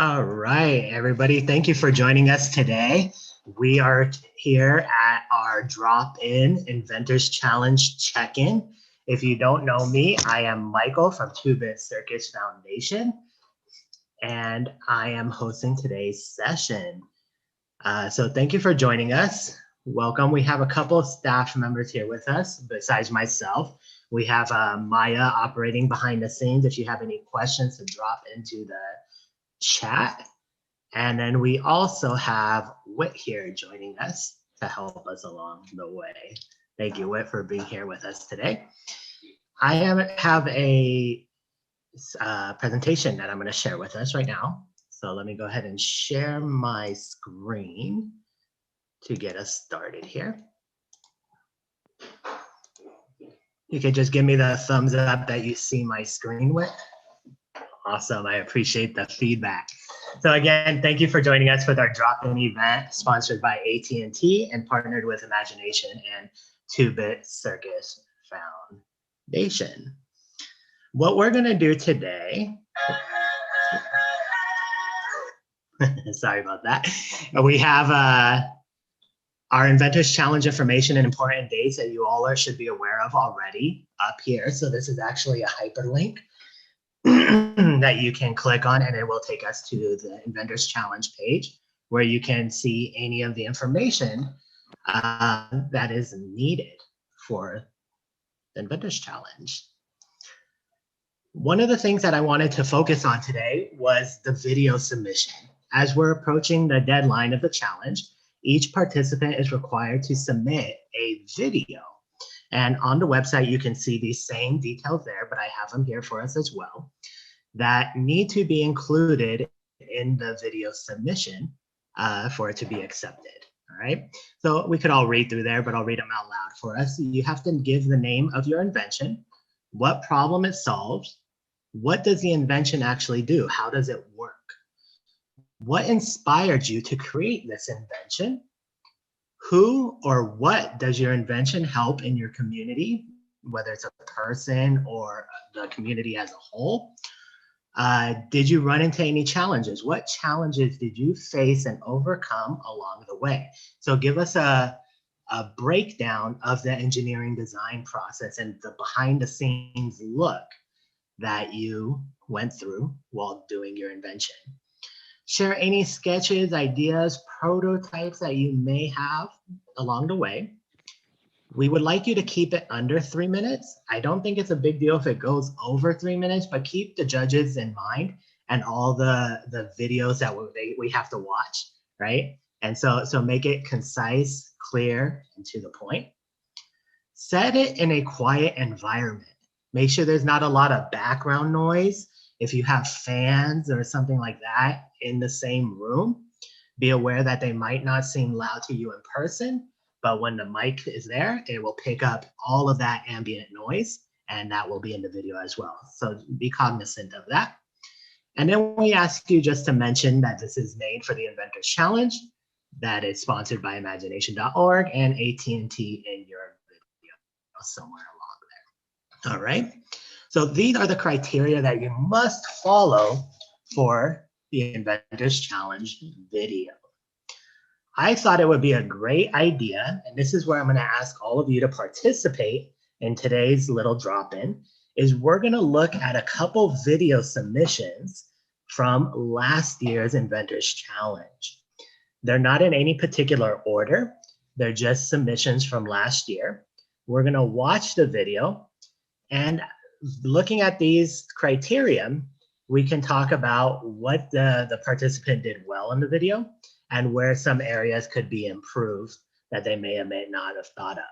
All right, everybody. Thank you for joining us today. We are here at our drop-in Inventors Challenge check-in. If you don't know me, I am Michael from 2-Bit Circus Foundation, and I am hosting today's session. So thank you for joining us. Welcome. We have a couple of staff members here with us besides myself. We have Maya operating behind the scenes. If you have any questions, to drop into the chat. And then we also have Whit here joining us to help us along the way. Thank you, Whit, for being here with us today. I have a presentation that I'm going to share with us right now. So let me go ahead and share my screen to get us started here. You can just give me the thumbs up that you see my screen with. Awesome, I appreciate the feedback. So again, thank you for joining us with our drop-in event sponsored by AT&T and partnered with Imagination and 2-Bit Circus Foundation. What we're gonna do today, sorry about that. We have our Inventors Challenge information and important dates that you all should be aware of already up here. So this is actually a hyperlink that you can click on, and it will take us to the Inventors Challenge page where you can see any of the information that is needed for the Inventors Challenge. One of the things that I wanted to focus on today was the video submission. As we're approaching the deadline of the challenge, each participant is required to submit a video. And on the website, you can see these same details there, but I have them here for us as well, that need to be included in the video submission for it to be accepted, all right? So we could all read through there, but I'll read them out loud for us. You have to give the name of your invention, what problem it solves, what does the invention actually do, how does it work, what inspired you to create this invention, who or what does your invention help in your community, whether it's a person or the community as a whole? Did you run into any challenges? What challenges did you face and overcome along the way? So give us a breakdown of the engineering design process and the behind the scenes look that you went through while doing your invention. Share any sketches, ideas, prototypes that you may have along the way. We would like you to keep it under 3 minutes. I don't think it's a big deal if it goes over 3 minutes, but keep the judges in mind and all the videos that we have to watch, right? And so make it concise, clear, and to the point. Set it in a quiet environment. Make sure there's not a lot of background noise. If you have fans or something like that in the same room, be aware that they might not seem loud to you in person, but when the mic is there, it will pick up all of that ambient noise, and that will be in the video as well. So be cognizant of that. And then we ask you just to mention that this is made for the Inventors Challenge, that it's sponsored by imagination.org and AT&T in your video somewhere along there. All right. So these are the criteria that you must follow for the Inventors Challenge video. I thought it would be a great idea, and this is where I'm going to ask all of you to participate in today's little drop-in, is we're going to look at a couple video submissions from last year's Inventors Challenge. They're not in any particular order. They're just submissions from last year. We're going to watch the video, and looking at these criteria, we can talk about what the participant did well in the video and where some areas could be improved that they may or may not have thought of.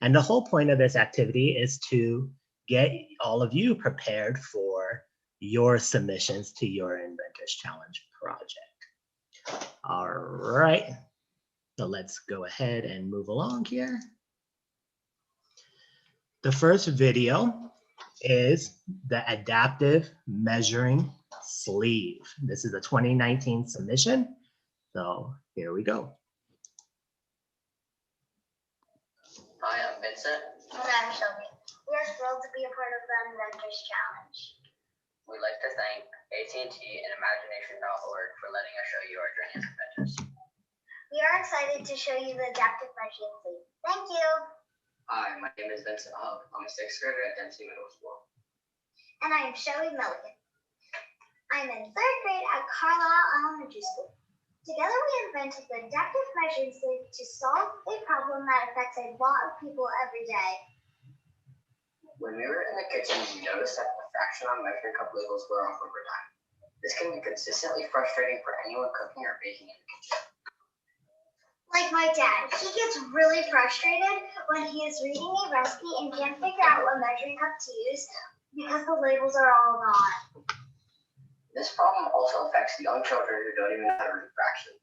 And the whole point of this activity is to get all of you prepared for your submissions to your Inventors Challenge project. All right, so let's go ahead and move along here. The first video is the adaptive measuring sleeve. This is a 2019 submission. So here we go. Hi, I'm Vincent. And I'm Shelby. We are thrilled to be a part of the Inventors Challenge. We'd like to thank AT&T and Imagination.org for letting us show you our journey as inventors. We are excited to show you the adaptive measuring sleeve. Thank you. Hi, my name is Vincent Hub. I'm a sixth grader at Dempsey Middle School. And I am Shelly Milligan. I'm in third grade at Carlisle Elementary School. Together we invented the adaptive measuring sleeve to solve a problem that affects a lot of people every day. When we were in the kitchen, we noticed that the fraction on measuring cup labels were off over time. This can be consistently frustrating for anyone cooking or baking in the kitchen. Like my dad, he gets really frustrated when he is reading a recipe and can't figure out what measuring cup to use because the labels are all gone. This problem also affects young children who don't even know how to read fractions.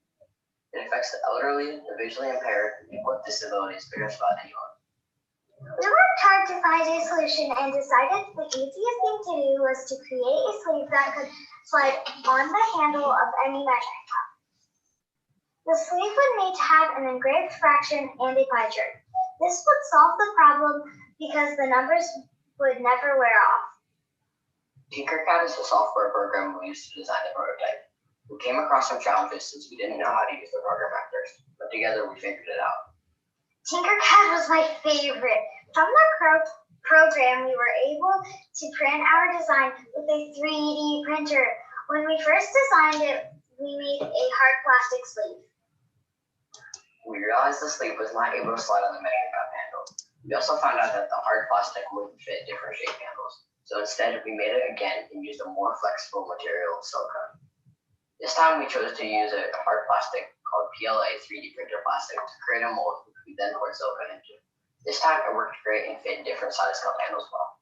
It affects the elderly, the visually impaired, and with disabilities, or just about anyone. We worked hard to find a solution and decided the easiest thing to do was to create a sleeve that could slide on the handle of any measuring cup. The sleeve would need to have an engraved fraction and a pie chart. This would solve the problem because the numbers would never wear off. Tinkercad is a software program we used to design the prototype. We came across some challenges since we didn't know how to use the program at first, but together we figured it out. Tinkercad was my favorite. From the program, we were able to print our design with a 3D printer. When we first designed it, we made a hard plastic sleeve. We realized the sleeve was not able to slide on the measuring cup handle. We also found out that the hard plastic wouldn't fit different shape handles. So instead, we made it again and used a more flexible material, silicone. This time, we chose to use a hard plastic called PLA 3D printer plastic to create a mold, which we then poured silicone into. This time, it worked great and fit different size cup handles well.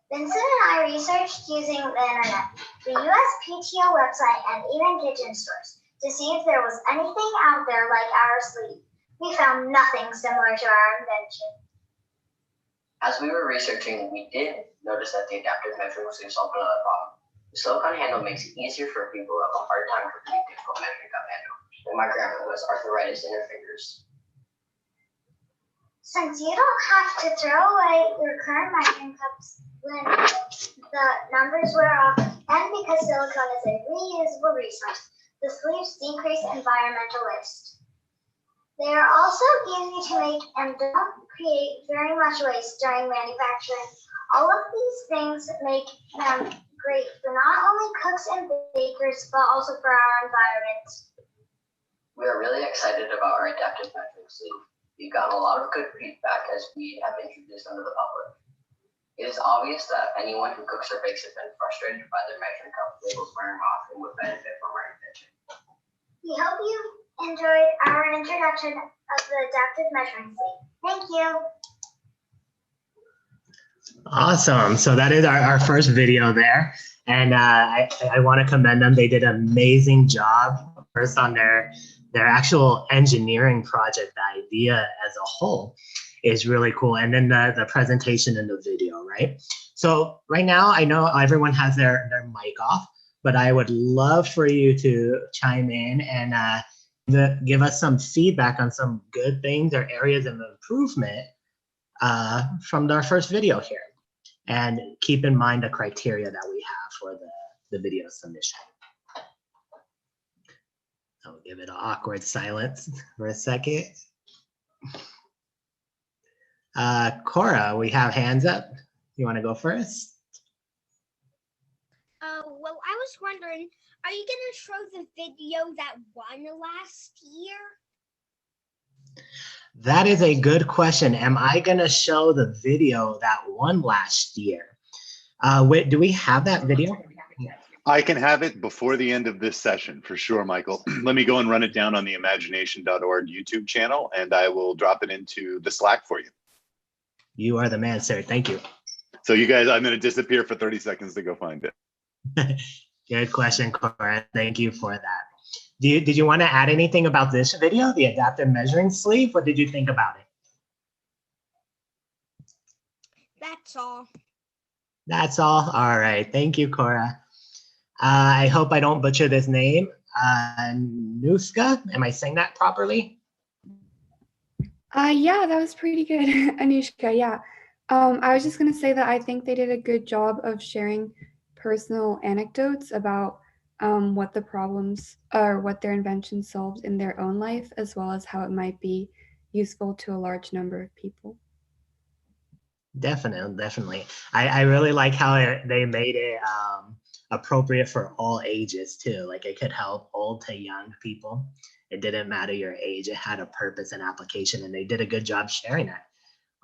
Vincent and I researched using the internet, the USPTO website, and even kitchen stores to see if there was anything out there like our sleeve. We found nothing similar to our invention. As we were researching, we did notice that the adaptive measuring sleeve solved another problem. The silicone handle makes it easier for people who have a hard time with a difficult measuring cup handle, and my grandma who has arthritis in her fingers. Since you don't have to throw away your current measuring cups when the numbers wear off, and because silicone is a reusable resource, the sleeves decrease environmental waste. They are also easy to make and don't create very much waste during manufacturing. All of these things make them great for not only cooks and bakers, but also for our environment. We are really excited about our adaptive measuring sleeve. We've gotten a lot of good feedback as we have introduced them to the public. It is obvious that anyone who cooks or bakes has been frustrated by their measuring cup labels wearing off and would benefit from our invention. We hope you enjoyed our introduction of the adaptive measuring sleeve. Thank you. Awesome. So that is our first video there. And I want to commend them. They did an amazing job first on their actual engineering project. The idea as a whole is really cool. And then the presentation in the video, right? So right now, I know everyone has their mic off, but I would love for you to chime in and give us some feedback on some good things or areas of improvement from our first video here. And keep in mind the criteria that we have for the video submission. I'll give it an awkward silence for a second. Cora, we have hands up. You want to go first? Well, I was wondering, are you going to show the video that won last year? That is a good question. Am I going to show the video that won last year? Wait, do we have that video? I can have it before the end of this session for sure, Michael. Let me go and run it down on the imagination.org YouTube channel, and I will drop it into the Slack for you. You are the man, sir. Thank you. So you guys, I'm going to disappear for 30 seconds to go find it. Good question, Cora. Thank you for that. Did you want to add anything about this video, the adaptive measuring sleeve? What did you think about it? That's all. That's all. All right. Thank you, Cora. I hope I don't butcher this name. Nuska, am I saying that properly? Yeah, that was pretty good, Anushka. Yeah. I was just going to say that I think they did a good job of sharing personal anecdotes about what the problems or what their invention solved in their own life, as well as how it might be useful to a large number of people. Definitely, definitely. I really like how they made it appropriate for all ages too. Like it could help old to young people. It didn't matter your age. It had a purpose and application, and they did a good job sharing that.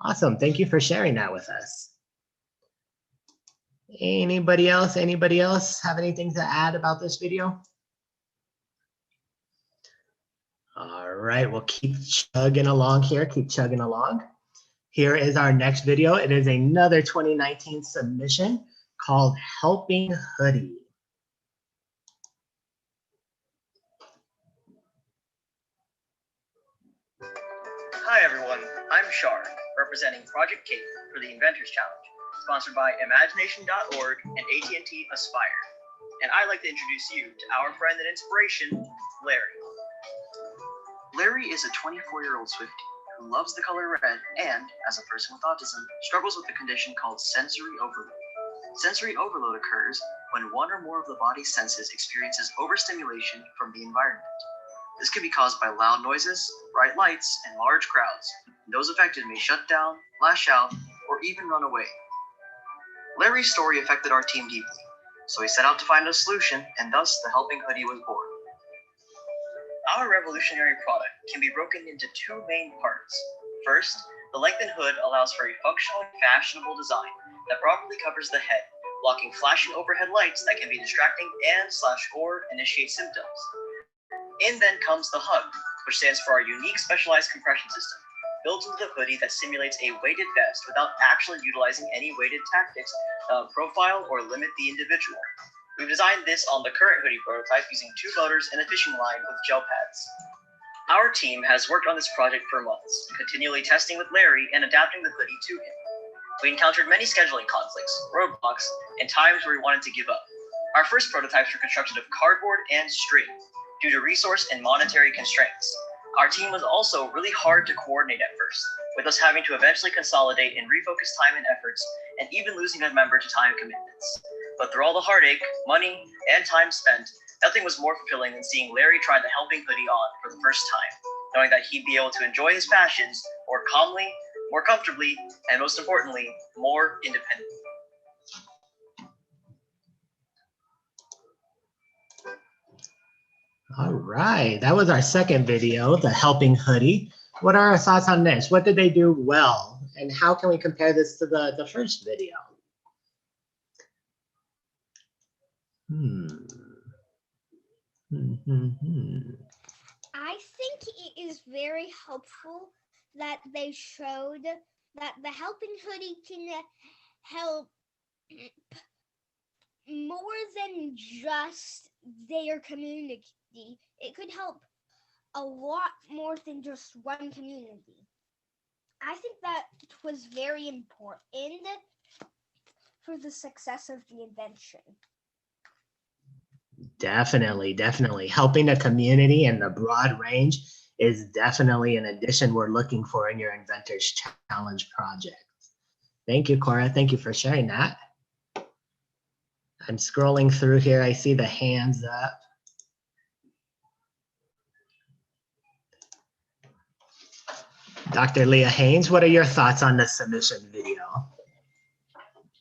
Awesome. Thank you for sharing that with us. Anybody else? Anybody else have anything to add about this video? All right, we'll keep chugging along here. Keep chugging along. Here is our next video. It is another 2019 submission called Helping Hoodie. Hi everyone, I'm Shar, representing Project Cape for the Inventors Challenge, sponsored by Imagination.org and AT&T Aspire. And I'd like to introduce you to our friend and inspiration, Larry. Larry is a 24-year-old Swiftie who loves the color red and, as a person with autism, struggles with a condition called sensory overload. Sensory overload occurs when one or more of the body's senses experiences overstimulation from the environment. This can be caused by loud noises, bright lights, and large crowds. Those affected may shut down, lash out, or even run away. Larry's story affected our team deeply, so we set out to find a solution, and thus the Helping Hoodie was born. Our revolutionary product can be broken into two main parts. First, the lengthened hood allows for a functional and fashionable design that properly covers the head, blocking flashing overhead lights that can be distracting and/or initiate symptoms. In then comes the hug, which stands for our unique specialized compression system, built into the hoodie that simulates a weighted vest without actually utilizing any weighted tactics that profile or limit the individual. We've designed this on the current hoodie prototype using 2 motors and a fishing line with gel pads. Our team has worked on this project for months, continually testing with Larry and adapting the hoodie to him. We encountered many scheduling conflicts, roadblocks, and times where we wanted to give up. Our first prototypes were constructed of cardboard and string, due to resource and monetary constraints. Our team was also really hard to coordinate at first, with us having to eventually consolidate and refocus time and efforts, and even losing a member to time commitments. But through all the heartache, money, and time spent, nothing was more fulfilling than seeing Larry try the Helping Hoodie on for the first time, knowing that he'd be able to enjoy his passions more calmly, more comfortably, and most importantly, more independently. All right, that was our second video, the Helping Hoodie. What are our thoughts on this? What did they do well? And how can we compare this to the first video? I think it is very helpful that they showed that the Helping Hoodie can help more than just their community. It could help a lot more than just one community. I think that was very important for the success of the invention. Definitely, definitely. Helping a community and the broad range is definitely an addition we're looking for in your Inventors Challenge project. Thank you, Cora. Thank you for sharing that. I'm scrolling through here. I see the hands up. Dr. Leah Haynes, what are your thoughts on the submission video?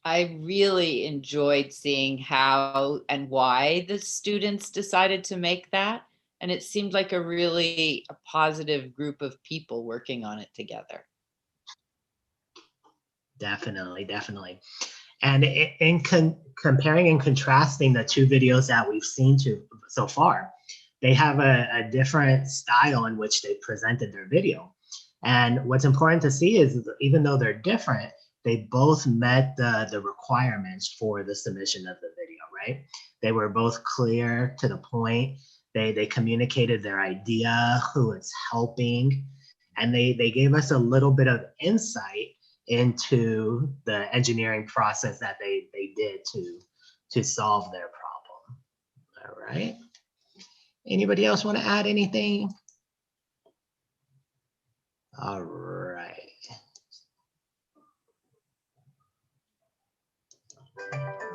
I really enjoyed seeing how and why the students decided to make that. And it seemed like a really positive group of people working on it together. Definitely, definitely. And in comparing and contrasting the two videos that we've seen so far, they have a different style in which they presented their video. And what's important to see is even though they're different, they both met the requirements for the submission of the video, right? They were both clear to the point. They communicated their idea, who it's helping, and they gave us a little bit of insight into the engineering process that they did to solve their problem. All right. Anybody else want to add anything? All right.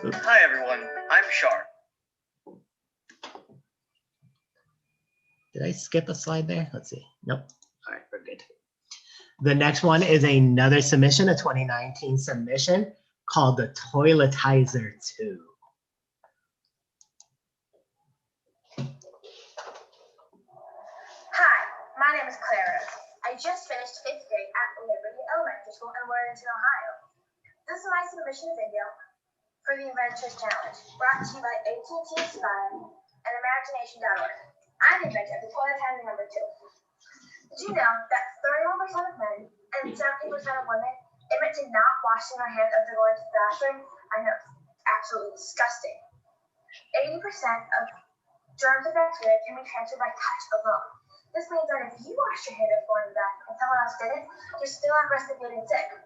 Hi everyone, I'm Shar. Did I skip a slide there? Let's see. Nope. All right, we're good. The next one is another submission, a 2019 submission called the Toiletizer 2. Hi, my name is Clara. I just finished 5th grade at Liberty Elementary School in Warrenton, Ohio. This is my submission video for the Inventors Challenge, brought to you by AT&T Inventor and Imagination.org. I'm the inventor of the toiletizer number 2. Did you know that 31% of men and 70% of women admit to not washing their hands after going to the bathroom? I know, it's absolutely disgusting. 80% of germs and bacteria can be transferred by touch alone. This means that if you wash your hands before going to the bathroom and someone else didn't, you're still at risk of getting sick.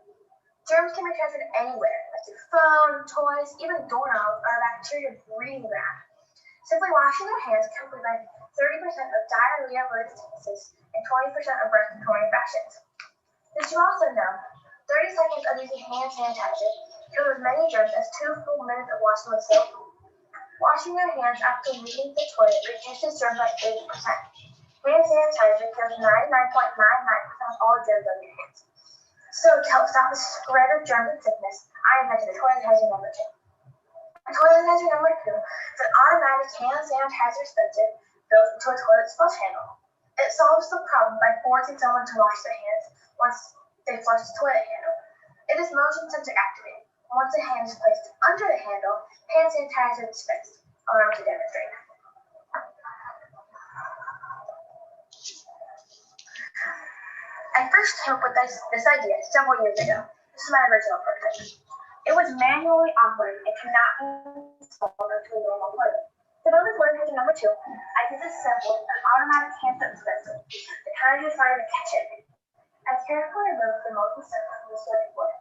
Germs can be transferred anywhere, like your phone, toys, even doorknobs are bacteria breathing ground. Simply washing your hands can prevent 30% of diarrhea-related sicknesses and 20% of respiratory infections. Did you also know 30 seconds of using hand sanitizer kills as many germs as 2 full minutes of washing with soap? Washing your hands after leaving the toilet reduces germs by 80%. Hand sanitizer kills 99.99% of all germs on your hands. So to help stop the spread of germs and sickness, I invented the toiletizer number 2. The toiletizer number 2 is an automatic hand sanitizer dispenser built into a toilet flush handle. It solves the problem by forcing someone to wash their hands once they flush the toilet handle. It is motion sensor activated. Once the hand is placed under the handle, hand sanitizer is dispensed. Allow me to demonstrate. I first came up with this idea several years ago. This is my original prototype. It was manually operated and could not be installed into a normal toilet. To build the toiletizer number 2, I disassembled an automatic hand soap dispenser, the kind you find in the kitchen. I carefully removed the molded soap from the circuit board.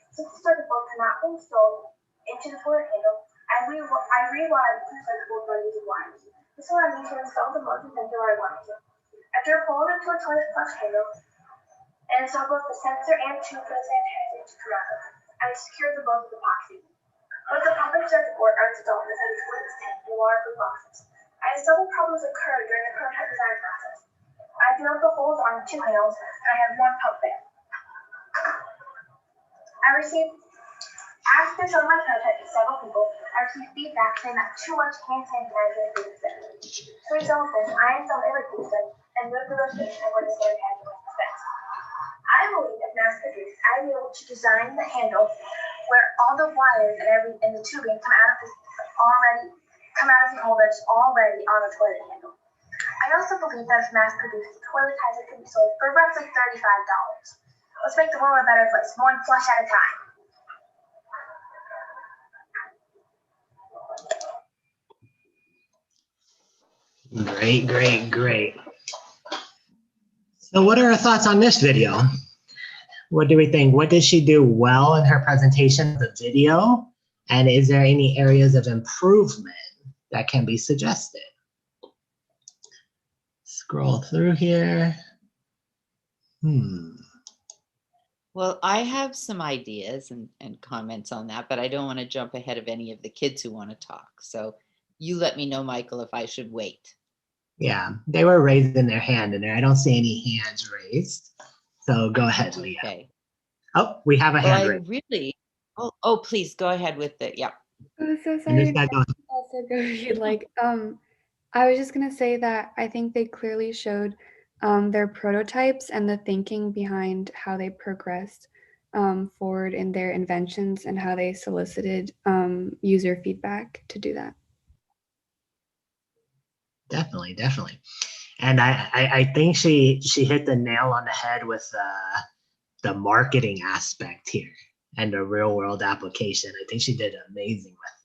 Since the circuit board could not be installed into the toilet handle, I rewired the circuit board by using wires. This allowed me to install the motion sensor where I wanted to. After pulling it to a toilet flush handle, and install both the sensor and tube for the sanitizer to come out of, I secured the both with epoxy. Once the pump and circuit board are installed inside the toilet's tank in waterproof boxes, I discovered problems occurred during the prototype design process. I drilled the holes on 2 handles, and I had 1 pump there. After showing my prototype to several people, I received feedback saying that too much hand sanitizer is being spent. To resolve this, I installed a resistor and moved the location of where the sanitizer was dispensed. I believe if mass produced, I'd be able to design the handle where all the wires and the tubing come out of the hole that's already on the toilet handle. I also believe that if mass produced, the toiletizer can be sold for roughly $35. Let's make the world a better place, one flush at a time. Great, great, great. So what are our thoughts on this video? What do we think? What did she do well in her presentation of the video? And is there any areas of improvement that can be suggested? Scroll through here. Well, I have some ideas and comments on that, but I don't want to jump ahead of any of the kids who want to talk. So you let me know, Michael, if I should wait. Yeah, they were raising their hand in there. I don't see any hands raised. So go ahead, Leah. Okay. Oh, we have a hand raised. Really, oh, please go ahead with it. Yeah. Oh, so sorry. Also go if you'd like. I was just gonna say that I think they clearly showed their prototypes and the thinking behind how they progressed forward in their inventions and how they solicited user feedback to do that. Definitely, definitely. And I think she hit the nail on the head with the marketing aspect here and the real world application. I think she did amazing with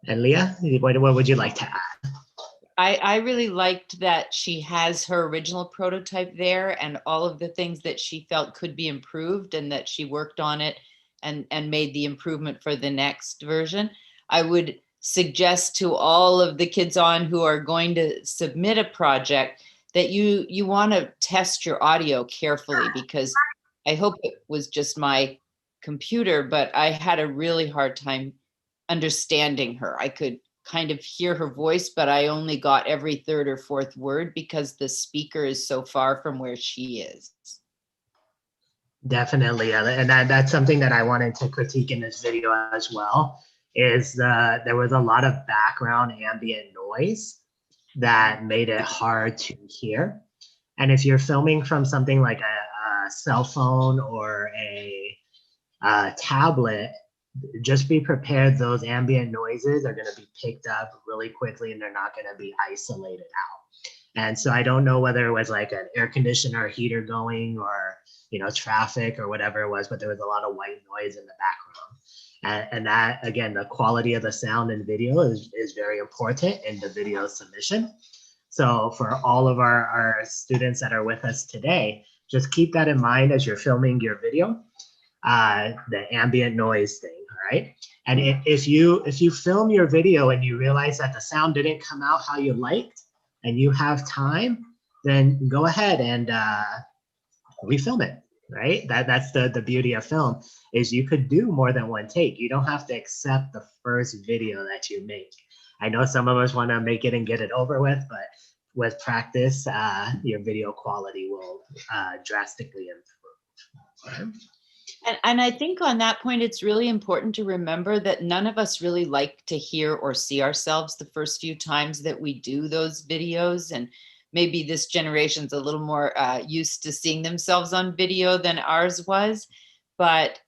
that. And Leah, what would you like to add? I really liked that she has her original prototype there and all of the things that she felt could be improved and that she worked on it and made the improvement for the next version. I would suggest to all of the kids on who are going to submit a project that you want to test your audio carefully, because I hope it was just my computer, but I had a really hard time understanding her. I could kind of hear her voice, but I only got every third or fourth word because the speaker is so far from where she is. Definitely, and that's something that I wanted to critique in this video as well, is there was a lot of background ambient noise that made it hard to hear. And if you're filming from something like a cell phone or a tablet, just be prepared. Those ambient noises are going to be picked up really quickly and they're not going to be isolated out. And so I don't know whether it was like an air conditioner or heater going or, you know, traffic or whatever it was, but there was a lot of white noise in the background. And that, again, the quality of the sound and video is very important in the video submission. So for all of our students that are with us today, just keep that in mind as you're filming your video, the ambient noise thing, all right? And if you film your video and you realize that the sound didn't come out how you liked and you have time, then go ahead and refilm it, right? That's the beauty of film, is you could do more than one take. You don't have to accept the first video that you make. I know some of us want to make it and get it over with, but with practice, your video quality will drastically improve. And I think on that point, it's really important to remember that none of us really like to hear or see ourselves the first few times that we do those videos. And maybe this generation's a little more used to seeing themselves on video than ours was. But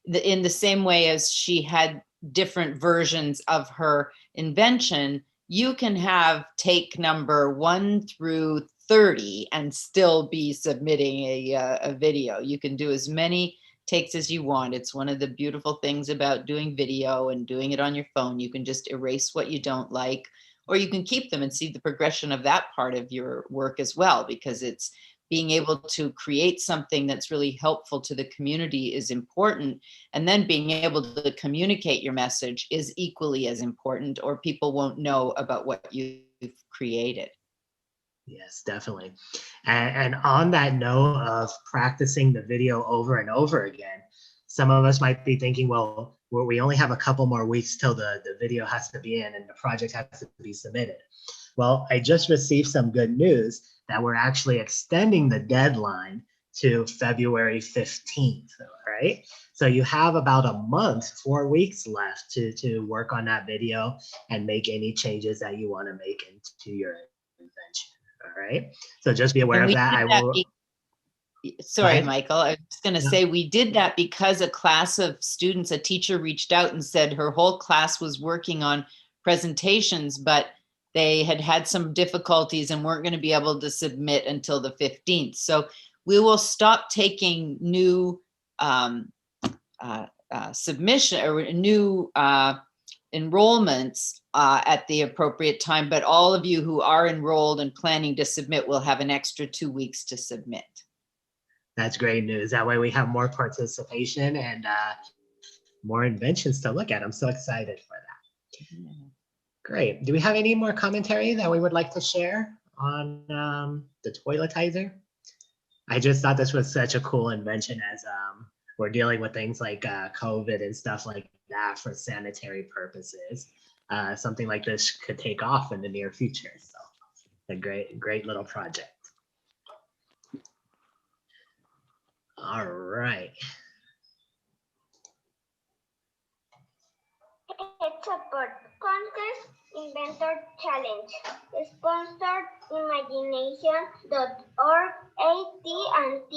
in the same way as she had different versions of her invention, you can have take number 1 through 30 and still be submitting a video. You can do as many takes as you want. It's one of the beautiful things about doing video and doing it on your phone. You can just erase what you don't like, or you can keep them and see the progression of that part of your work as well, because it's being able to create something that's really helpful to the community is important. And then being able to communicate your message is equally as important, or people won't know about what you've created. Yes, definitely. And on that note of practicing the video over and over again, some of us might be thinking, well, we only have a couple more weeks till the video has to be in and the project has to be submitted. Well, I just received some good news that we're actually extending the deadline to February 15th, right? So you have about a month, 4 weeks left to work on that video and make any changes that you want to make into your invention. All right. So just be aware of that. Sorry, Michael. I was just going to say we did that because a class of students, a teacher reached out and said her whole class was working on presentations, but they had had some difficulties and weren't going to be able to submit until the 15th. So we will stop taking new submission or new enrollments at the appropriate time, but all of you who are enrolled and planning to submit will have an extra 2 weeks to submit. That's great news. That way we have more participation and more inventions to look at. I'm so excited for that. Yeah. Great. Do we have any more commentary that we would like to share on the toiletizer? I just thought this was such a cool invention, as we're dealing with things like COVID and stuff like that for sanitary purposes. Something like this could take off in the near future. So a great little project. All right. It's a bird contest inventor challenge. Sponsored imagination.org, AT&T,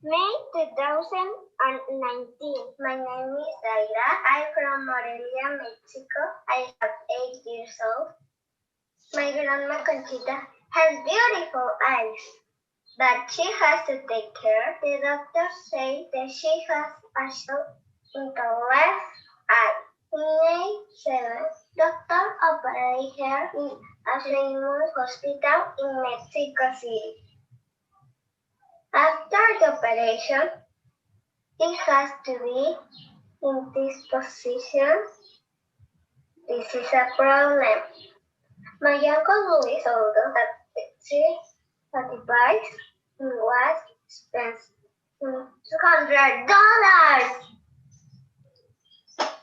May 2019. My name is Zaira. I'm from Morelia, Mexico. I have 8 years old. My grandma Conchita has beautiful eyes, but she has to take care. The doctors say that she has a shot in the left eye. In May 7th, doctor operated her in a famous hospital in Mexico City. After the operation, it has to be in this position. This is a problem. My uncle Luis told us that the device was expensive, $200.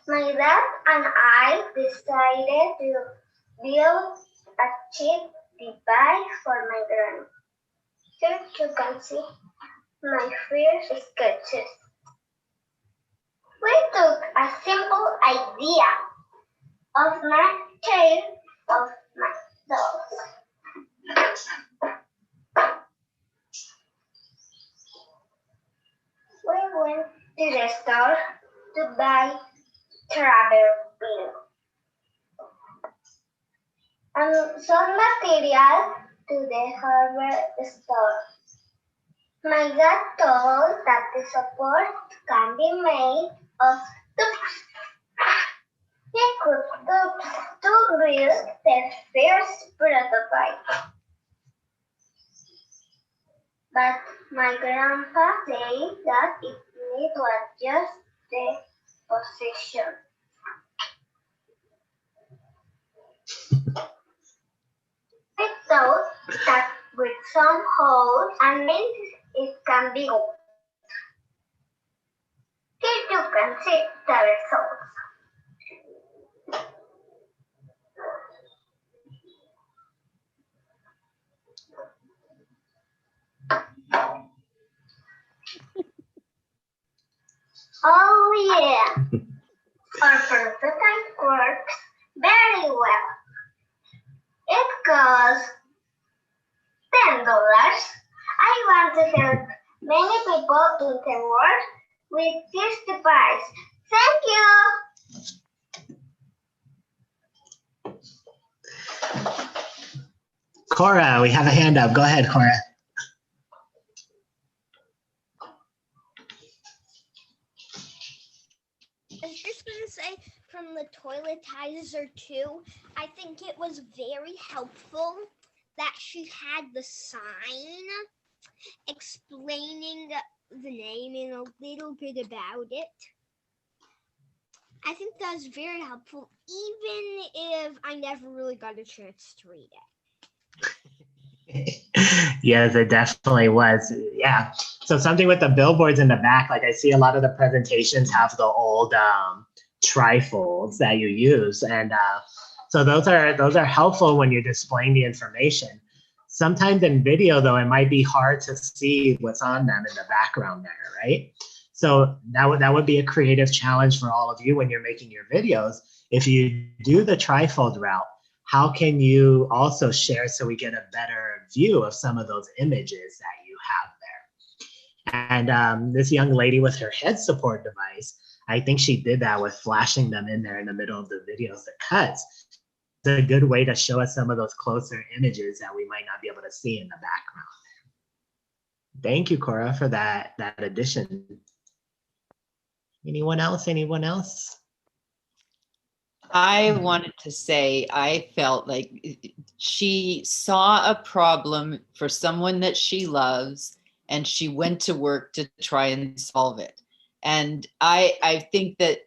My dad and I decided to build a cheap device for my grandma. Here you can see my first sketches. We took a simple idea of my chair of my dolls. We went to the store to buy travel bill and some material to the hardware store. My dad told that the support can be made of tubes. He could tubes to build the first prototype. But my grandpa said that it was just the position. I thought that with some holes and nails it can be good. Here you can see the results. Oh yeah, our prototype works very well. It costs $10. I want to help many people in the world with this device. Thank you. Cora, we have a hand up. Go ahead, Cora. I was just going to say from the toiletizer too, I think it was very helpful that she had the sign explaining the name and a little bit about it. I think that was very helpful, even if I never really got a chance to read it. Yes, it definitely was. Yeah. So something with the billboards in the back, like I see a lot of the presentations have the old trifolds that you use. And so those are helpful when you're displaying the information. Sometimes in video though, it might be hard to see what's on them in the background there, right? So that would be a creative challenge for all of you when you're making your videos. If you do the trifold route, how can you also share so we get a better view of some of those images that you have there? And this young lady with her head support device, I think she did that with flashing them in there in the middle of the videos, the cuts. It's a good way to show us some of those closer images that we might not be able to see in the background. Thank you, Cora, for that addition. Anyone else? Anyone else? I wanted to say, I felt like she saw a problem for someone that she loves, and she went to work to try and solve it. And I think that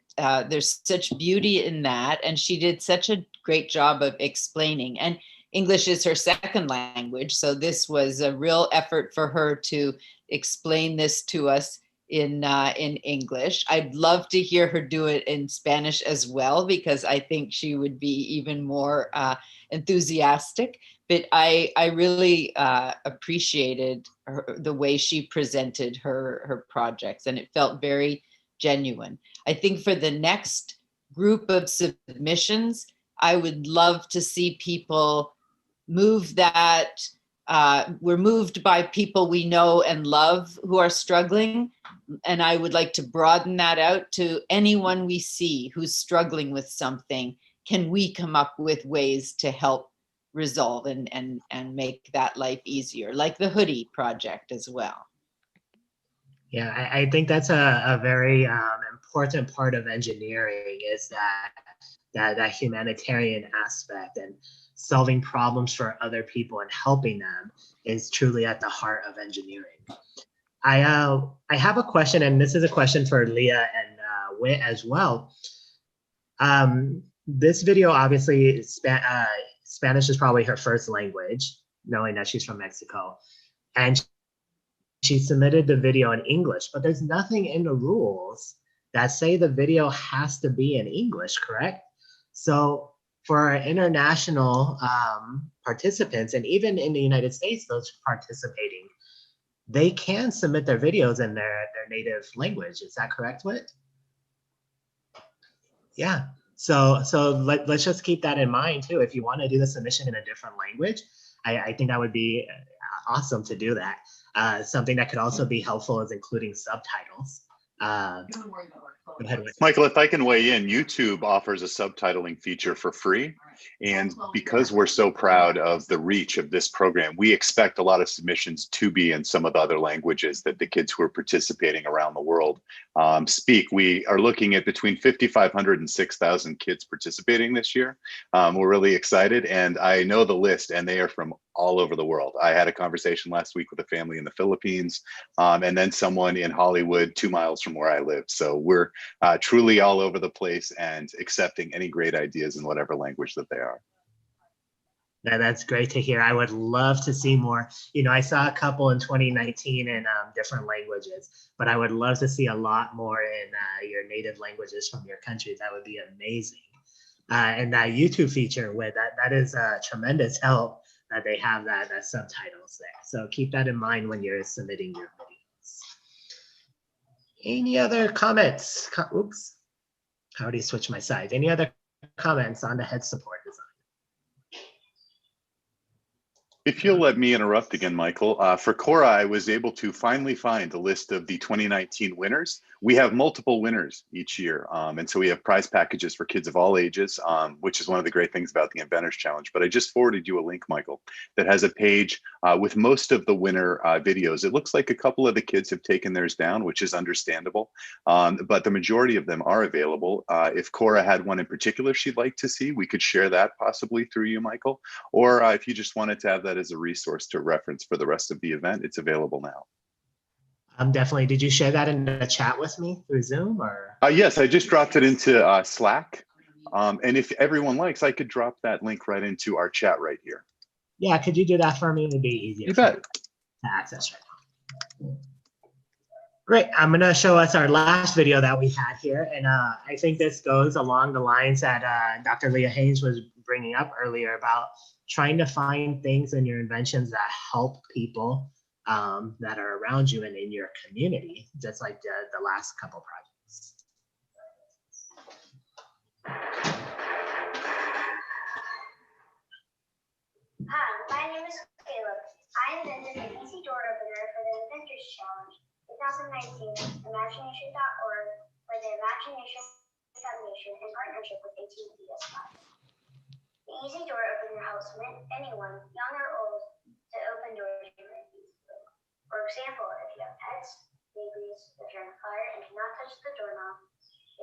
there's such beauty in that, and she did such a great job of explaining. And English is her second language, so this was a real effort for her to explain this to us in English. I'd love to hear her do it in Spanish as well, because I think she would be even more enthusiastic. But I really appreciated the way she presented her projects, and it felt very genuine. I think for the next group of submissions, I would love to see people move that. We're moved by people we know and love who are struggling. And I would like to broaden that out to anyone we see who's struggling with something. Can we come up with ways to help resolve and make that life easier, like the hoodie project as well? Yeah, I think that's a very important part of engineering, is that humanitarian aspect, and solving problems for other people and helping them is truly at the heart of engineering. I have a question, and this is a question for Leah and Whit as well. This video, obviously, Spanish is probably her first language, knowing that she's from Mexico. And she submitted the video in English, but there's nothing in the rules that say the video has to be in English, correct? So for our international participants, and even in the United States, those participating, they can submit their videos in their native language. Is that correct, Whit? Yeah. So let's just keep that in mind too. If you want to do the submission in a different language, I think that would be awesome to do that. Something that could also be helpful is including subtitles. Go ahead, Whit. Michael, if I can weigh in, YouTube offers a subtitling feature for free. And because we're so proud of the reach of this program, we expect a lot of submissions to be in some of the other languages that the kids who are participating around the world speak. We are looking at between 5,500 and 6,000 kids participating this year. We're really excited, and I know the list, and they are from all over the world. I had a conversation last week with a family in the Philippines, and then someone in Hollywood, 2 miles from where I live. So we're truly all over the place and accepting any great ideas in whatever language that they are. Yeah, that's great to hear. I would love to see more. You know, I saw a couple in 2019 in different languages, but I would love to see a lot more in your native languages from your country. That would be amazing. And that YouTube feature, with that is a tremendous help that they have that subtitles there. So keep that in mind when you're submitting your videos. Any other comments? Oops, I already switched my side. Any other comments on the head support design? If you'll let me interrupt again, Michael, for Cora, I was able to finally find a list of the 2019 winners. We have multiple winners each year. And so we have prize packages for kids of all ages, which is one of the great things about the Inventors Challenge. But I just forwarded you a link, Michael, that has a page with most of the winner videos. It looks like a couple of the kids have taken theirs down, which is understandable. But the majority of them are available. If Cora had one in particular she'd like to see, we could share that possibly through you, Michael. Or if you just wanted to have that as a resource to reference for the rest of the event, it's available now. Definitely. Did you share that in the chat with me through Zoom or? Yes, I just dropped it into Slack. And if everyone likes, I could drop that link right into our chat right here. Yeah, could you do that for me? It'd be easier. You bet. To access right now. Great. I'm going to show us our last video that we had here. And I think this goes along the lines that Dr. Leah Haynes was bringing up earlier about trying to find things in your inventions that help people that are around you and in your community, just like the last couple projects. Hi, my name is Caleb. I invented an easy door opener for the Inventors Challenge 2019, imagination.org, for the Imagination Foundation in partnership with AT&T Inventor. The easy door opener helps anyone, young or old, to open doors very easily. For example, if you have pets, babies, if you're on fire and cannot touch the doorknob,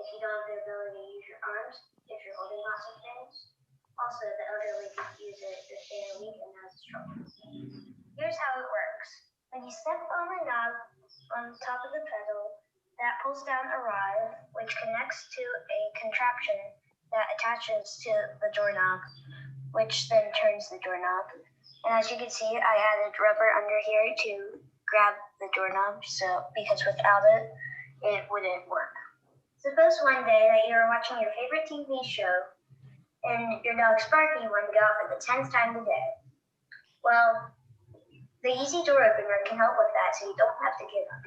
if you don't have the ability to use your arms, if you're holding lots of things. Also, the elderly can use it if they are weak and have trouble. Here's how it works. When you step on the knob on top of the pedal, that pulls down a rod, which connects to a contraption that attaches to the doorknob, which then turns the doorknob. And as you can see, I added rubber under here to grab the doorknob, because without it, it wouldn't work. Suppose one day that you're watching your favorite TV show and your dog Sparky wouldn't go off at the 10th time of the day. Well, the easy door opener can help with that, so you don't have to give up.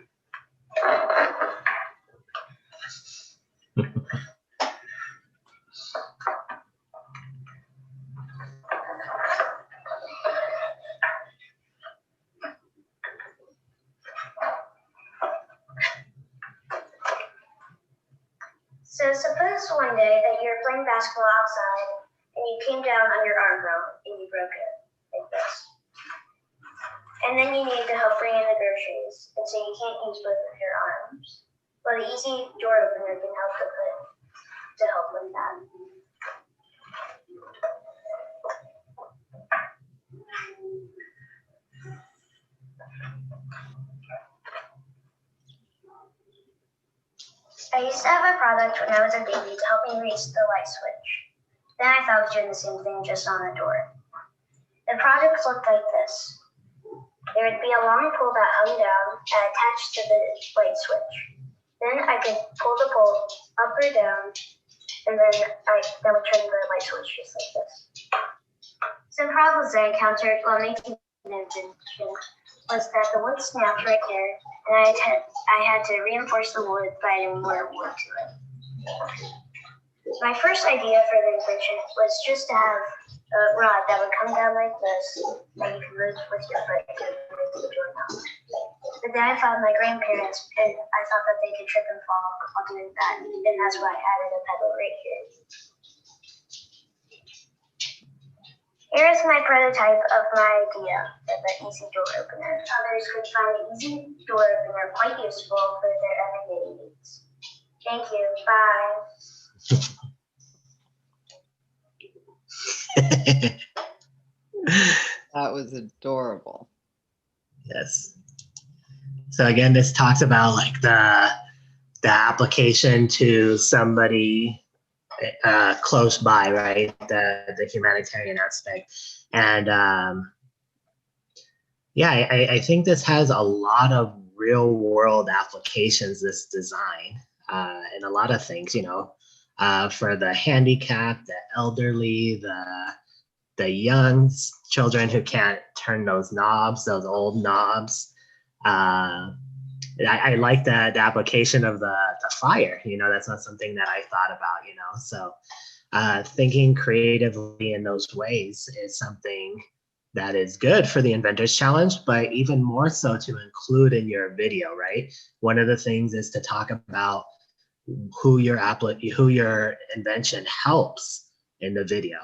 So suppose one day that you're playing basketball outside and you came down on your arm and you broke it like this. And then you need to help bring in the groceries, and so you can't use both of your arms. Well, the easy door opener can help with that. I used to have a product when I was a baby to help me reach the light switch. Then I thought I was doing the same thing just on a door. The product looked like this. There would be a long pole that hung down and attached to the light switch. Then I could pull the pole up or down, and then that would turn the light switch just like this. Some problems I encountered while making the invention was that the wood snapped right there, and I had to reinforce the wood by adding more wood to it. My first idea for the invention was just to have a rod that would come down like this, and you can move with your foot to move the doorknob. But then I found my grandparents, and I thought that they could trip and fall while doing that, and that's why I added a pedal right here. Here is my prototype of my idea for the easy door opener. Others could find the easy door opener quite useful for their everyday needs. Thank you. Bye. That was adorable. Yes. So again, this talks about like the application to somebody close by, right? The humanitarian aspect. And yeah, I think this has a lot of real world applications, this design, and a lot of things, you know, for the handicapped, the elderly, the young children who can't turn those knobs, those old knobs. I like the application of the fire, you know, that's not something that I thought about, you know, so thinking creatively in those ways is something that is good for the Inventors Challenge, but even more so to include in your video, right? One of the things is to talk about who your invention helps in the video.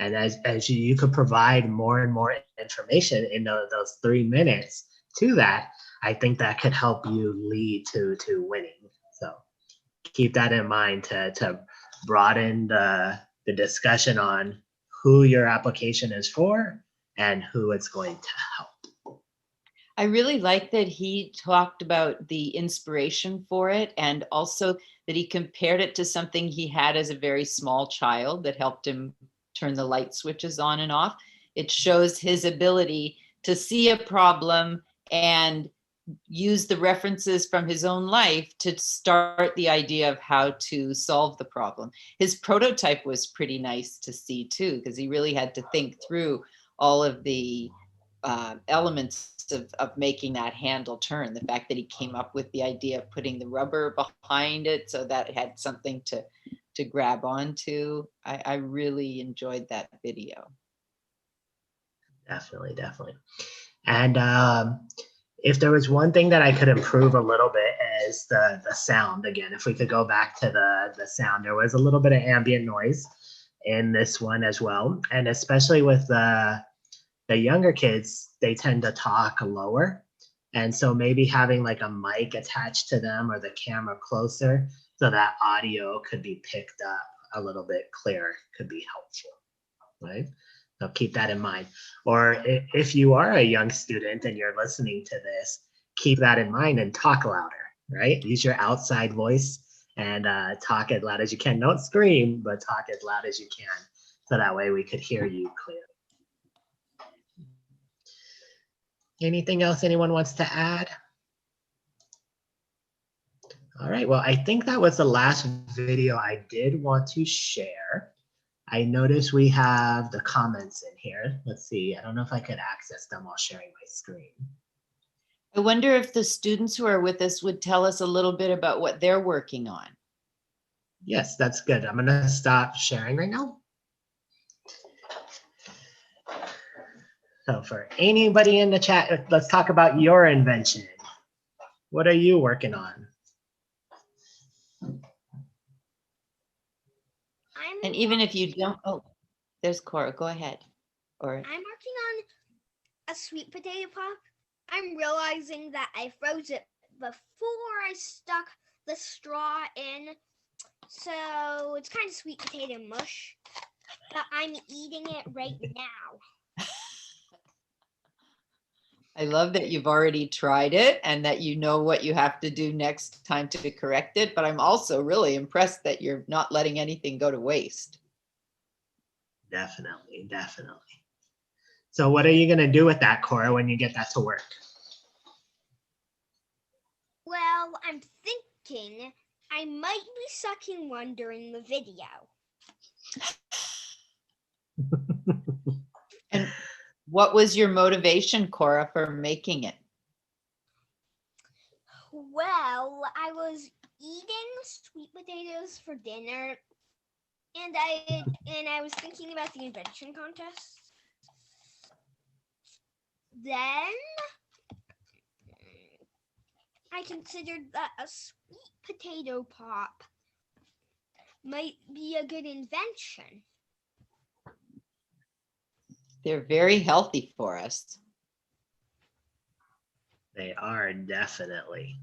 And as you could provide more and more information in those 3 minutes to that, I think that could help you lead to winning. So keep that in mind to broaden the discussion on who your application is for and who it's going to help. I really like that he talked about the inspiration for it, and also that he compared it to something he had as a very small child that helped him turn the light switches on and off. It shows his ability to see a problem and use the references from his own life to start the idea of how to solve the problem. His prototype was pretty nice to see too, because he really had to think through all of the elements of making that handle turn. The fact that he came up with the idea of putting the rubber behind it so that it had something to grab onto. I really enjoyed that video. Definitely. And if there was one thing that I could improve a little bit is the sound. Again, if we could go back to the sound, there was a little bit of ambient noise in this one as well. And especially with the younger kids, they tend to talk lower. And so maybe having like a mic attached to them or the camera closer so that audio could be picked up a little bit clearer could be helpful, right? So keep that in mind. Or if you are a young student and you're listening to this, keep that in mind and talk louder, right? Use your outside voice and talk as loud as you can. Don't scream, but talk as loud as you can. So that way we could hear you clearly. Anything else anyone wants to add? All right, well, I think that was the last video I did want to share. I noticed we have the comments in here. Let's see, I don't know if I could access them while sharing my screen. I wonder if the students who are with us would tell us a little bit about what they're working on. Yes, that's good. I'm gonna stop sharing right now. So for anybody in the chat, let's talk about your invention. What are you working on? And even if you don't, oh, there's Cora, go ahead. Or I'm working on a sweet potato pop. I'm realizing that I froze it before I stuck the straw in. So it's kind of sweet potato mush, but I'm eating it right now. I love that you've already tried it and that you know what you have to do next time to correct it. But I'm also really impressed that you're not letting anything go to waste. Definitely. So what are you gonna do with that, Cora, when you get that to work? Well, I'm thinking I might be sucking one during the video. And what was your motivation, Cora, for making it? Well, I was eating sweet potatoes for dinner, and I was thinking about the invention contest. Then I considered that a sweet potato pop might be a good invention. They're very healthy for us. They are definitely.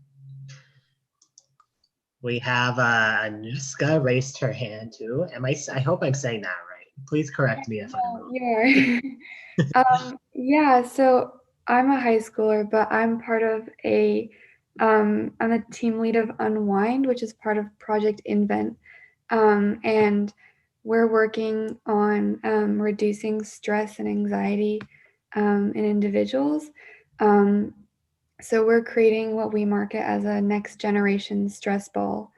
We have Anuska raised her hand too. I hope I'm saying that right. Please correct me if I'm wrong. You are. Yeah, so I'm a high schooler, but I'm part of I'm a team lead of Unwind, which is part of Project Invent. And we're working on reducing stress and anxiety in individuals. So we're creating what we market as a next generation stress ball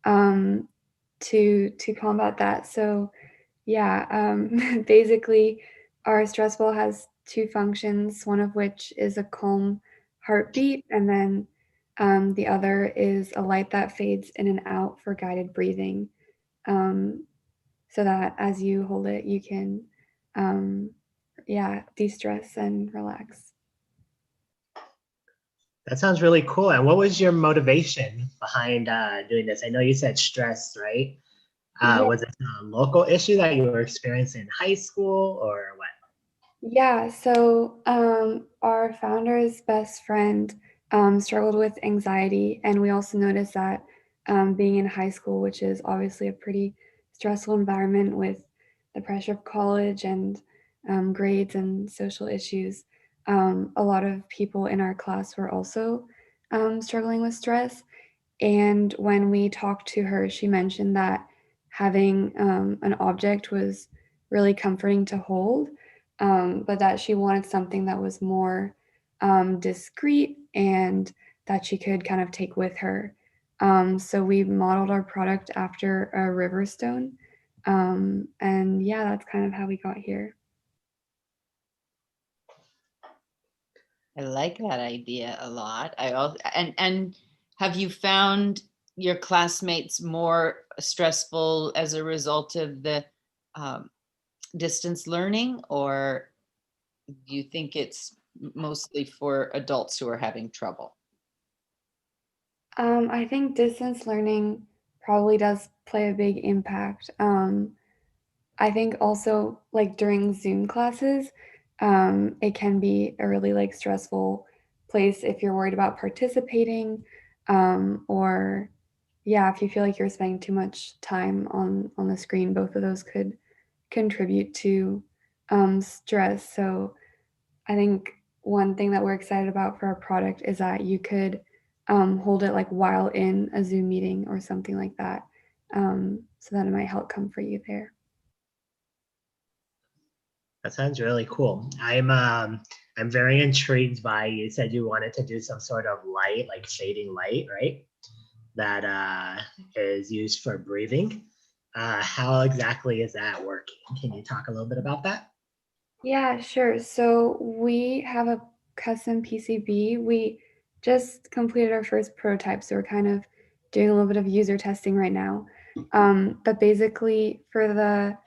to combat that. So yeah, basically our stress ball has two functions, one of which is a calm heartbeat, and then the other is a light that fades in and out for guided breathing. So that as you hold it, you can, de-stress and relax. That sounds really cool. And what was your motivation behind doing this? I know you said stress, right? Yeah. Was it a local issue that you were experiencing in high school or what? Yeah, so our founder's best friend struggled with anxiety, and we also noticed that being in high school, which is obviously a pretty stressful environment with the pressure of college and grades and social issues, a lot of people in our class were also struggling with stress. And when we talked to her, she mentioned that having an object was really comforting to hold, but that she wanted something that was more discreet and that she could kind of take with her. So we modeled our product after a river stone. And yeah, that's kind of how we got here. I like that idea a lot. I also and have you found your classmates more stressful as a result of the distance learning, or do you think it's mostly for adults who are having trouble? I think distance learning probably does play a big impact. I think also like during Zoom classes, it can be a really like stressful place if you're worried about participating, or yeah, if you feel like you're spending too much time on the screen. Both of those could contribute to stress. So I think one thing that we're excited about for our product is that you could hold it like while in a Zoom meeting or something like that, so that it might help comfort you there. That sounds really cool. I'm very intrigued by, you said you wanted to do some sort of light, like shading light, right? That is used for breathing. How exactly is that working? Can you talk a little bit about that? Yeah, sure. So we have a custom PCB. We just completed our first prototype, so we're kind of doing a little bit of user testing right now. But basically, for the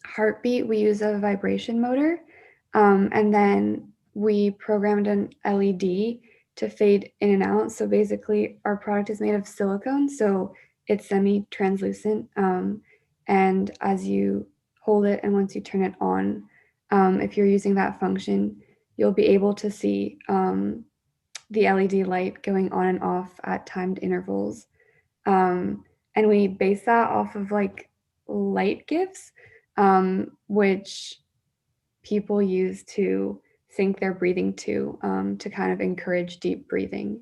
heartbeat, we use a vibration motor, and then we programmed an LED to fade in and out. So basically, our product is made of silicone, so it's semi-translucent. And as you hold it and once you turn it on, if you're using that function, you'll be able to see the LED light going on and off at timed intervals. And we base that off of like light gifts, which people use to sync their breathing to kind of encourage deep breathing.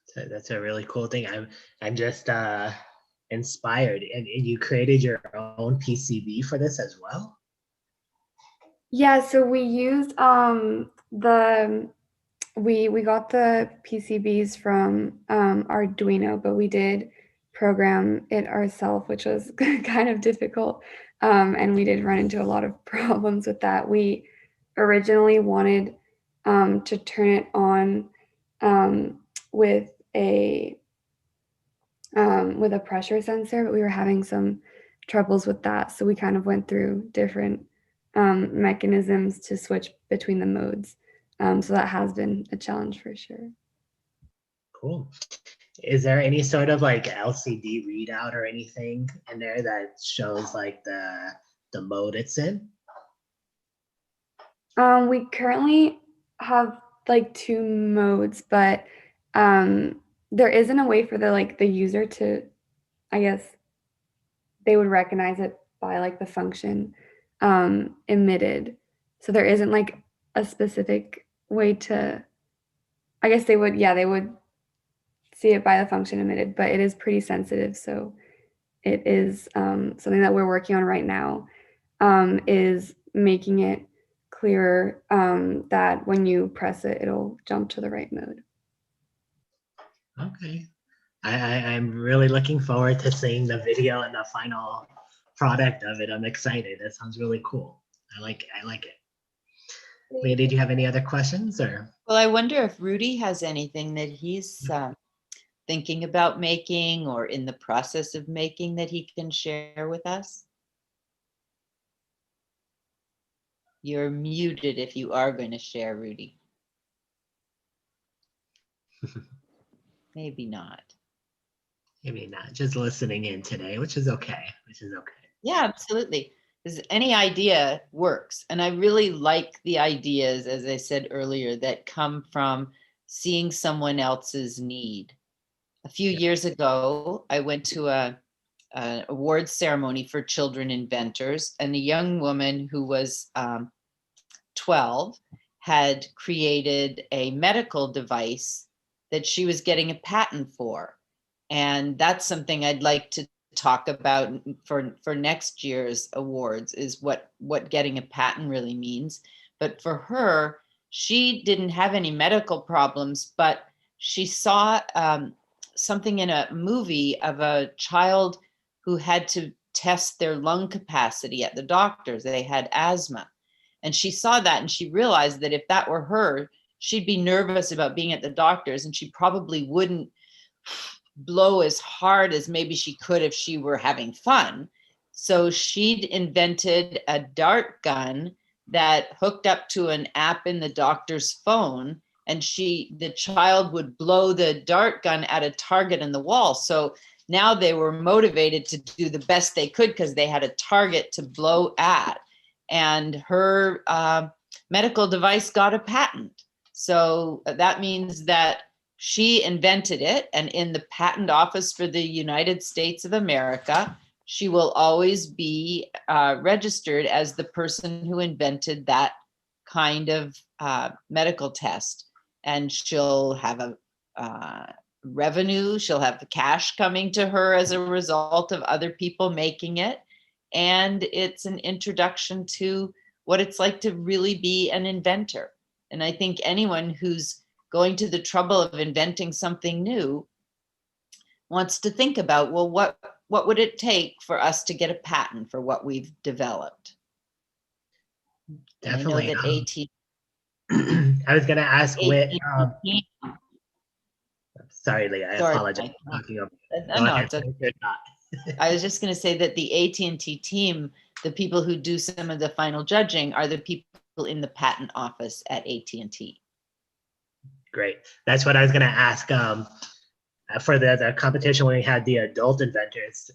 So that's a really cool thing. I'm just inspired. And you created your own PCB for this as well? Yeah, so we used the we got the PCBs from Arduino, but we did program it ourselves, which was kind of difficult. And we did run into a lot of problems with that. We originally wanted to turn it on with a pressure sensor, but we were having some troubles with that. So we kind of went through different mechanisms to switch between the modes. So that has been a challenge for sure. Cool. Is there any sort of like LCD readout or anything in there that shows like the mode it's in? We currently have like 2 modes, but there isn't a way for the user to, I guess, they would recognize it by like the function emitted. So there isn't like a specific way to, I guess they would see it by the function emitted, but it is pretty sensitive. So it is something that we're working on right now, is making it clearer that when you press it, it'll jump to the right mode. Okay. I'm really looking forward to seeing the video and the final product of it. I'm excited. That sounds really cool. I like it. Leah, did you have any other questions or? Well, I wonder if Rudy has anything that he's thinking about making or in the process of making that he can share with us. You're muted if you are going to share, Rudy. Maybe not. Maybe not. Just listening in today, which is okay. Yeah, absolutely. Because any idea works. And I really like the ideas, as I said earlier, that come from seeing someone else's need. A few years ago, I went to an awards ceremony for children inventors, and a young woman who was 12 had created a medical device that she was getting a patent for. And that's something I'd like to talk about for next year's awards, is what getting a patent really means. But for her, she didn't have any medical problems, but she saw something in a movie of a child who had to test their lung capacity at the doctors. They had asthma. And she saw that and she realized that if that were her, she'd be nervous about being at the doctors, and she probably wouldn't blow as hard as maybe she could if she were having fun. So she'd invented a dart gun that hooked up to an app in the doctor's phone, and the child would blow the dart gun at a target in the wall. So now they were motivated to do the best they could because they had a target to blow at. And her medical device got a patent. So that means that she invented it, and in the patent office for the United States of America, she will always be registered as the person who invented that kind of medical test. And she'll have a revenue, she'll have the cash coming to her as a result of other people making it. And it's an introduction to what it's like to really be an inventor. And I think anyone who's going to the trouble of inventing something new wants to think about, well, what would it take for us to get a patent for what we've developed? Definitely. And I know that I was going to ask Whit. Sorry, Leah, I Sorry, apologize for talking over you. No, it's okay. I was just going to say that the AT&T team, the people who do some of the final judging, are the people in the patent office at AT&T. Great. That's what I was going to ask. For the competition, when we had the adult inventors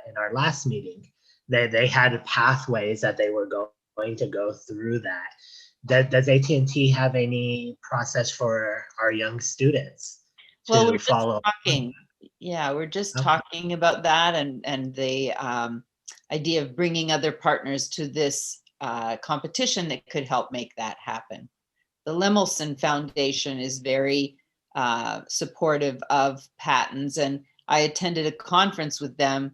in our last meeting, they had pathways that they were going to go through that. Does AT&T have any process for our young students Well, to we're follow? just talking. Yeah, we're just talking about that and the idea of bringing other partners to this competition that could help make that happen. The Lemelson Foundation is very supportive of patents, and I attended a conference with them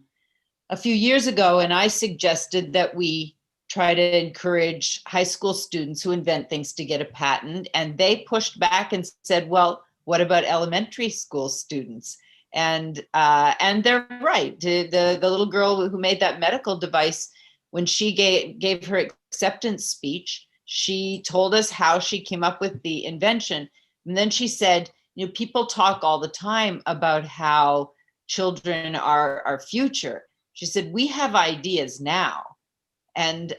a few years ago, and I suggested that we try to encourage high school students who invent things to get a patent. And they pushed back and said, well, what about elementary school students? And they're right. The little girl who made that medical device, when she gave her acceptance speech, she told us how she came up with the invention. And then she said, people talk all the time about how children are our future. She said, we have ideas now. And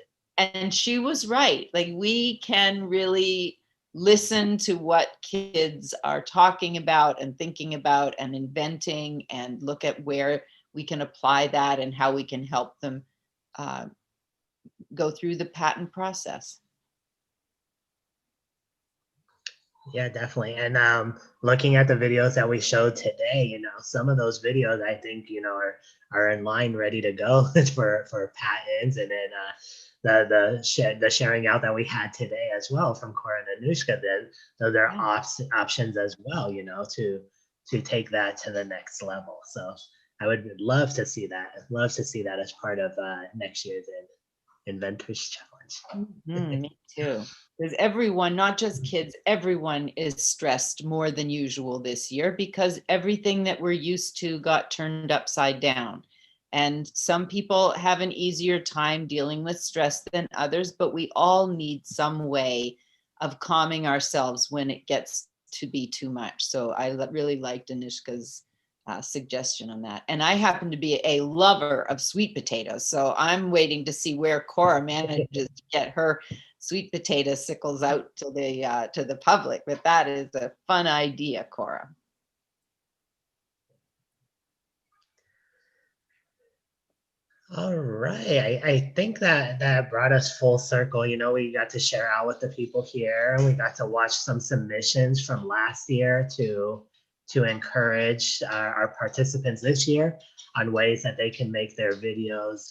she was right. Like, we can really listen to what kids are talking about and thinking about and inventing, and look at where we can apply that and how we can help them go through the patent process. Yeah, definitely. And looking at the videos that we showed today, some of those videos I think, are in line, ready to go for patents. And then the sharing out that we had today as well from Cora and Anushka, then those are options as well, to take that to the next level. So I would love to see that. I'd love to see that as part of next year's Inventors Challenge. Me too. Because everyone, not just kids, everyone is stressed more than usual this year, because everything that we're used to got turned upside down. And some people have an easier time dealing with stress than others, but we all need some way of calming ourselves when it gets to be too much. So I really liked Anushka's suggestion on that. And I happen to be a lover of sweet potatoes. So I'm waiting to see where Cora manages to get her sweet potato sickles out to the public. But that is a fun idea, Cora. All right. I think that brought us full circle. We got to share out with the people here, and we got to watch some submissions from last year to encourage our participants this year on ways that they can make their videos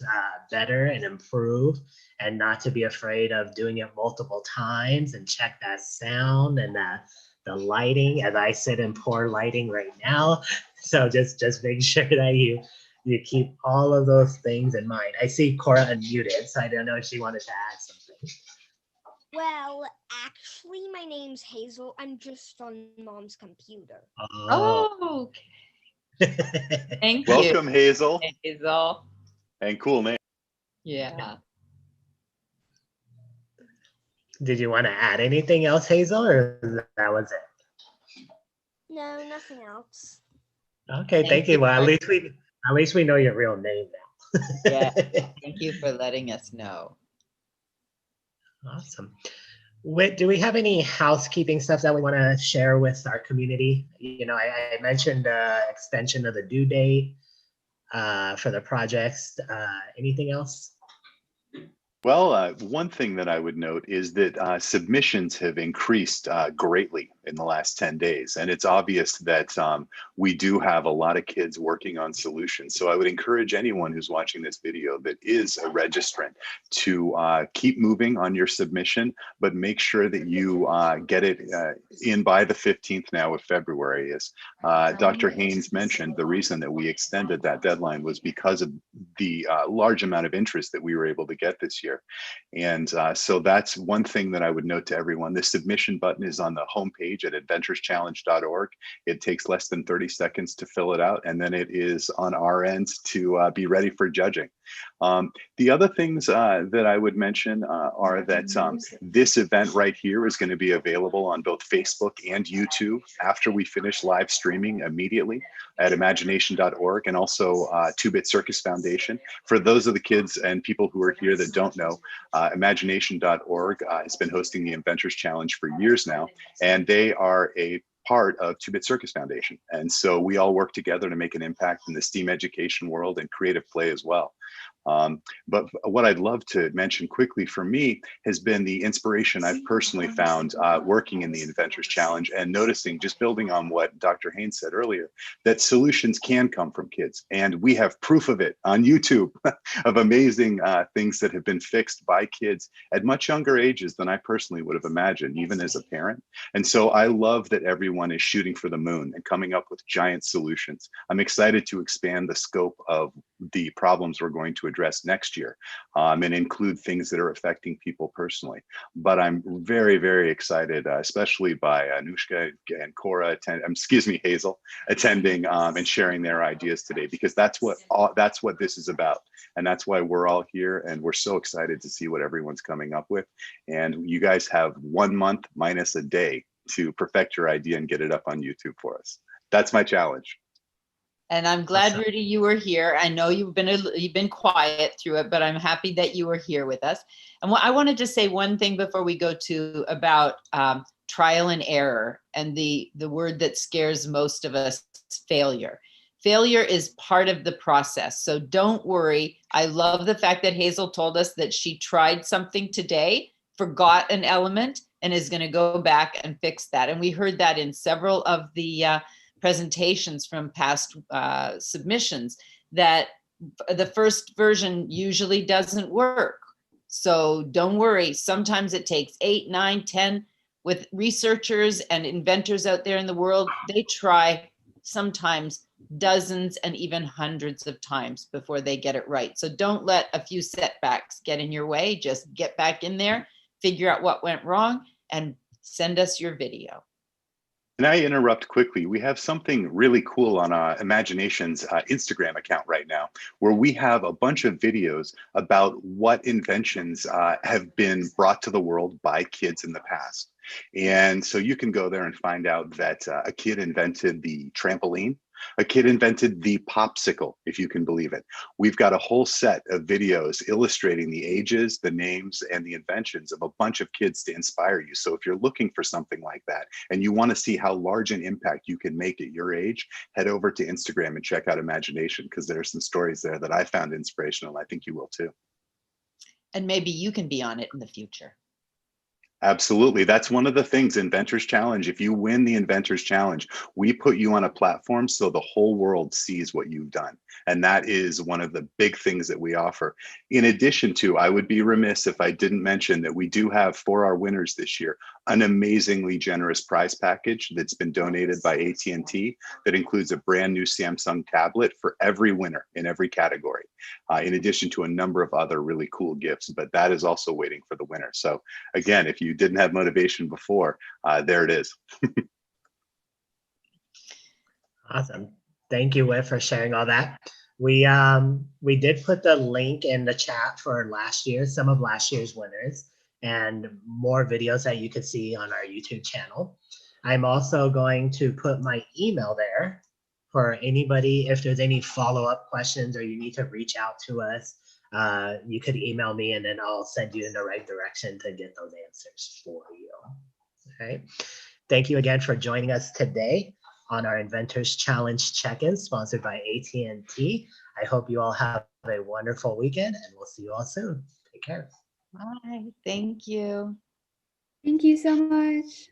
better and improve, and not to be afraid of doing it multiple times, and check that sound and the lighting, as I sit in poor lighting right now. So just make sure that you keep all of those things in mind. I see Cora unmuted, so I don't know if she wanted to add something. Well, actually, my name's Hazel. I'm just on Mom's computer. Oh, okay. Thank you. Welcome, Hazel. Hazel. And cool name. Yeah. Did you want to add anything else, Hazel, or that was it? No, nothing else. Okay, thank you. Well, at least we know your real name now. Yeah. Thank you for letting us know. Awesome. Do we have any housekeeping stuff that we want to share with our community? I mentioned extension of the due date for the projects. Anything else? Well, one thing that I would note is that submissions have increased greatly in the last 10 days. And it's obvious that we do have a lot of kids working on solutions. So I would encourage anyone who's watching this video that is a registrant to keep moving on your submission, but make sure that you get it in by the 15th now of February. As Dr. Haynes mentioned, the reason that we extended that deadline was because of the large amount of interest that we were able to get this year. And so that's one thing that I would note to everyone. The submission button is on the homepage at adventurschallenge.org. It takes less than 30 seconds to fill it out, and then it is on our end to be ready for judging. The other things that I would mention are that this event right here is going to be available on both Facebook and YouTube after we finish live streaming immediately at imagination.org, and also 2-Bit Circus Foundation. For those of the kids and people who are here that don't know, imagination.org has been hosting the Inventors Challenge for years now, and they are a part of 2-Bit Circus Foundation. And so we all work together to make an impact in the STEAM education world and creative play as well. But what I'd love to mention quickly for me has been the inspiration I've personally found working in the Inventors Challenge, and noticing, just building on what Dr. Haynes said earlier, that solutions can come from kids. And we have proof of it on YouTube of amazing things that have been fixed by kids at much younger ages than I personally would have imagined, even as a parent. And so I love that everyone is shooting for the moon and coming up with giant solutions. I'm excited to expand the scope of the problems we're going to address next year, and include things that are affecting people personally. But I'm very, very excited, especially by Anushka and Cora, Hazel, attending and sharing their ideas today, because that's what this is about. And that's why we're all here, and we're so excited to see what everyone's coming up with. And you guys have 1 month minus a day to perfect your idea and get it up on YouTube for us. That's my challenge. And I'm glad, Awesome. Rudy, you were here. I know you've been quiet through it, but I'm happy that you were here with us. And I wanted to say one thing before we go to about trial and error, and the word that scares most of us, failure. Failure is part of the process. So don't worry. I love the fact that Hazel told us that she tried something today, forgot an element, and is going to go back and fix that. And we heard that in several of the presentations from past submissions, that the first version usually doesn't work. So don't worry. Sometimes it takes 8, 9, 10. With researchers and inventors out there in the world, they try sometimes dozens and even hundreds of times before they get it right. So don't let a few setbacks get in your way. Just get back in there, figure out what went wrong, and send us your video. Can I interrupt quickly? We have something really cool on Imagination's Instagram account right now, where we have a bunch of videos about what inventions have been brought to the world by kids in the past. And so you can go there and find out that a kid invented the trampoline. A kid invented the popsicle, if you can believe it. We've got a whole set of videos illustrating the ages, the names, and the inventions of a bunch of kids to inspire you. So if you're looking for something like that and you want to see how large an impact you can make at your age, head over to Instagram and check out Imagination, because there are some stories there that I found inspirational. I think you will too. And maybe you can be on it in the future. Absolutely. That's one of the things, Inventors Challenge. If you win the Inventors Challenge, we put you on a platform so the whole world sees what you've done. And that is one of the big things that we offer. In addition to, I would be remiss if I didn't mention that we do have, for our winners this year, an amazingly generous prize package that's been donated by AT&T that includes a brand new Samsung tablet for every winner in every category, in addition to a number of other really cool gifts. But that is also waiting for the winner. So again, if you didn't have motivation before, there it is. Awesome. Thank you, Whit, for sharing all that. We did put the link in the chat for some of last year's winners, and more videos that you could see on our YouTube channel. I'm also going to put my email there for anybody. If there's any follow-up questions or you need to reach out to us, you could email me and then I'll send you in the right direction to get those answers for you. Okay. Thank you again for joining us today on our Inventors Challenge check-in sponsored by AT&T. I hope you all have a wonderful weekend, and we'll see you all soon. Take care. Bye. Thank you. Thank you so much.